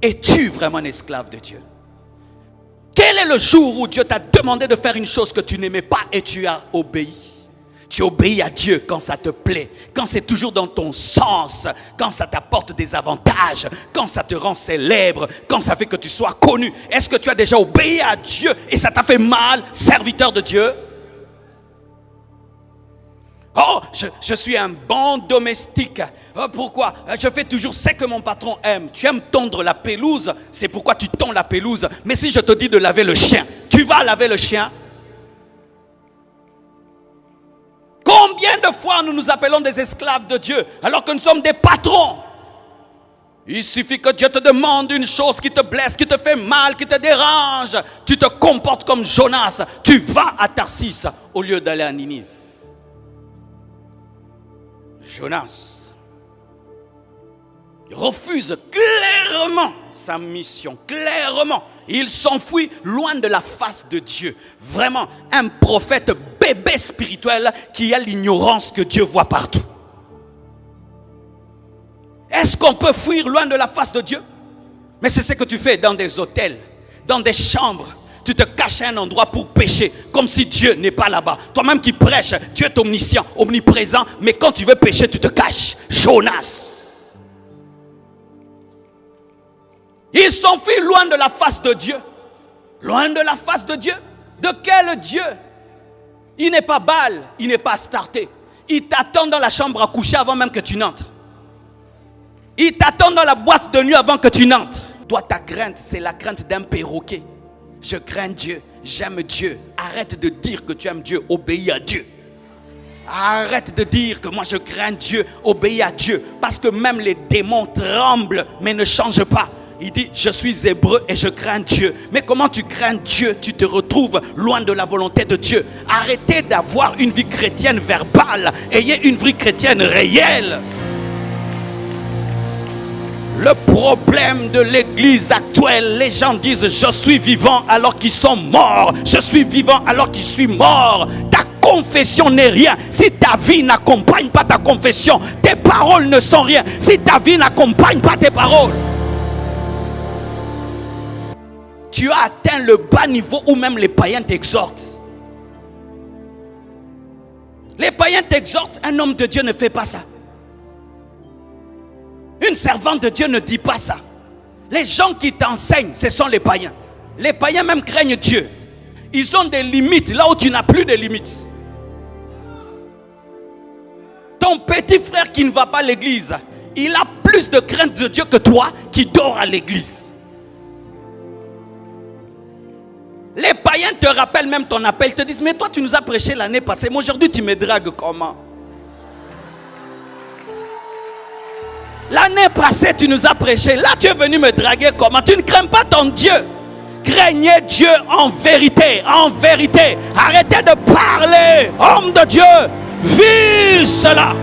Es-tu vraiment un esclave de Dieu? Quel est le jour où Dieu t'a demandé de faire une chose que tu n'aimais pas et tu as obéi? Tu obéis à Dieu quand ça te plaît, quand c'est toujours dans ton sens, quand ça t'apporte des avantages, quand ça te rend célèbre, quand ça fait que tu sois connu. Est-ce que tu as déjà obéi à Dieu et ça t'a fait mal, serviteur de Dieu? Oh, je suis un bon domestique. Oh, pourquoi? Je fais toujours ce que mon patron aime. Tu aimes tondre la pelouse, c'est pourquoi tu tonds la pelouse. Mais si je te dis de laver le chien, tu vas laver le chien? Combien de fois nous nous appelons des esclaves de Dieu alors que nous sommes des patrons? Il suffit que Dieu te demande une chose qui te blesse, qui te fait mal, qui te dérange. Tu te comportes comme Jonas. Tu vas à Tarsis au lieu d'aller à Ninive. Jonas refuse clairement sa mission, clairement. Il s'enfuit loin de la face de Dieu. Vraiment, un prophète bébé spirituel qui a l'ignorance que Dieu voit partout. Est-ce qu'on peut fuir loin de la face de Dieu? Mais c'est ce que tu fais dans des hôtels, dans des chambres. Tu te caches à un endroit pour pécher, comme si Dieu n'est pas là-bas. Toi-même qui prêches, Dieu est omniscient, omniprésent, mais quand tu veux pécher, tu te caches. Jonas. Il s'enfuit loin de la face de Dieu. Loin de la face de Dieu. De quel Dieu? Il n'est pas Baal, il n'est pas Astarté. Il t'attend dans la chambre à coucher avant même que tu n'entres. Il t'attend dans la boîte de nuit avant que tu n'entres. Toi, ta crainte, c'est la crainte d'un perroquet. Je crains Dieu, j'aime Dieu. Arrête de dire que tu aimes Dieu, obéis à Dieu. Arrête de dire que moi je crains Dieu, obéis à Dieu. Parce que même les démons tremblent, mais ne changent pas. Il dit, je suis hébreu et je crains Dieu. Mais comment tu crains Dieu? Tu te retrouves loin de la volonté de Dieu. Arrêtez d'avoir une vie chrétienne verbale. Ayez une vie chrétienne réelle. Le problème de l'église actuelle, les gens disent, je suis vivant alors qu'ils sont morts. Je suis vivant alors qu'ils sont morts. Ta confession n'est rien. Si ta vie n'accompagne pas ta confession, tes paroles ne sont rien. Si ta vie n'accompagne pas tes paroles, tu as atteint le bas niveau où même les païens t'exhortent. Les païens t'exhortent, un homme de Dieu ne fait pas ça. Une servante de Dieu ne dit pas ça. Les gens qui t'enseignent, ce sont les païens. Les païens même craignent Dieu. Ils ont des limites là où tu n'as plus de limites. Ton petit frère qui ne va pas à l'église, il a plus de crainte de Dieu que toi qui dors à l'église. Les païens te rappellent même ton appel, te disent, mais toi tu nous as prêché l'année passée, mais aujourd'hui tu me dragues comment? L'année passée tu nous as prêché, là tu es venu me draguer comment? Tu ne crains pas ton Dieu. Craignez Dieu en vérité, en vérité. Arrêtez de parler, homme de Dieu, vis cela.